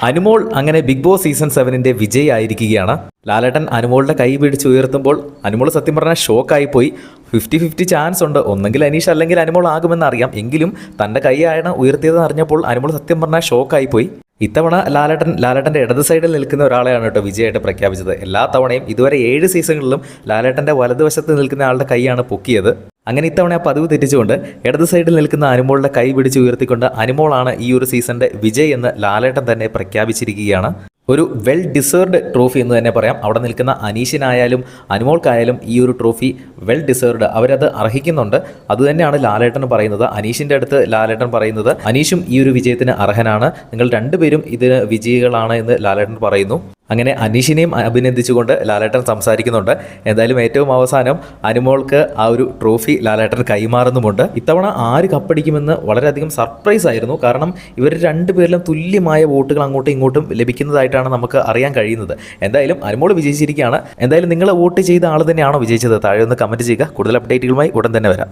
അനുമോൾ അങ്ങനെ big boss season 7ന്റെ വിജയി ആയിരിക്കുകയാണ്. ലാലേട്ടൻ അനുമോളുടെ കൈ പിടിച്ച് ഉയർത്തുമ്പോൾ അനുമോൾ സത്യം പറഞ്ഞാൽ ഷോക്കായിപ്പോയി. 50-50 ചാൻസ് ഉണ്ട്, ഒന്നെങ്കിൽ അനീഷ് അല്ലെങ്കിൽ അനുമോൾ ആകുമെന്ന് അറിയാം. എങ്കിലും തൻ്റെ കൈയാണ് ഉയർത്തിയതെന്ന് അറിഞ്ഞപ്പോൾ അനുമോൾ സത്യം പറഞ്ഞാൽ ഷോക്കായിപ്പോയി. ഇത്തവണ ലാലേട്ടൻ്റെ ഇടത് സൈഡിൽ നിൽക്കുന്ന ഒരാളെയാണ് കേട്ടോ വിജയമായിട്ട് പ്രഖ്യാപിച്ചത്. എല്ലാ തവണയും ഇതുവരെ 7 സീസണുകളിലും ലാലേട്ടൻ്റെ വലതുവശത്ത് നിൽക്കുന്ന ആളുടെ കൈയാണ് പൊക്കിയത്. അങ്ങനെ ഇത്തവണ ആ പതിവ് തെറ്റിച്ചുകൊണ്ട് ഇടത് സൈഡിൽ നിൽക്കുന്ന അനുമോളുടെ കൈ പിടിച്ച് ഉയർത്തിക്കൊണ്ട് അനുമോളാണ് ഈ ഒരു സീസണിൻ്റെ വിജയ് എന്ന് ലാലേട്ടൻ തന്നെ പ്രഖ്യാപിച്ചിരിക്കുകയാണ്. ഒരു വെൽ ഡിസേർവ്ഡ് ട്രോഫി എന്ന് തന്നെ പറയാം. അവിടെ നിൽക്കുന്ന അനീഷിനായാലും അനുമോൾക്കായാലും ഈ ഒരു ട്രോഫി വെൽ ഡിസേർവ്ഡ്, അവരത് അർഹിക്കുന്നുണ്ട്. അതുതന്നെയാണ് ലാലേട്ടൻ പറയുന്നത്. അനീഷിൻ്റെ അടുത്ത് ലാലേട്ടൻ പറയുന്നത് അനീഷും ഈ ഒരു വിജയത്തിന് അർഹനാണ്, നിങ്ങൾ രണ്ടുപേരും ഇതിന് വിജയികളാണ് എന്ന് ലാലേട്ടൻ പറയുന്നു. അങ്ങനെ അനീഷിനെയും അഭിനന്ദിച്ചുകൊണ്ട് ലാലേട്ടൻ സംസാരിക്കുന്നുണ്ട്. എന്തായാലും ഏറ്റവും അവസാനം അനുമോൾക്ക് ആ ഒരു ട്രോഫി ലാലേട്ടൻ കൈമാറുന്നുമുണ്ട്. ഇത്തവണ ആര് കപ്പടിക്കുമെന്ന് വളരെയധികം സർപ്രൈസ് ആയിരുന്നു. കാരണം ഇവർ രണ്ടുപേരിലും തുല്യമായ വോട്ടുകൾ അങ്ങോട്ടും ഇങ്ങോട്ടും ലഭിക്കുന്നതായിട്ടാണ് നമുക്ക് അറിയാൻ കഴിയുന്നത്. എന്തായാലും അനുമോൾ വിജയിച്ചിരിക്കുകയാണ്. എന്തായാലും നിങ്ങൾ വോട്ട് ചെയ്ത ആൾ തന്നെയാണോ വിജയിച്ചത്? താഴെ ഒന്ന് കമൻറ്റ് ചെയ്യുക. കൂടുതൽ അപ്ഡേറ്റുകളുമായി ഉടൻ തന്നെ വരാം.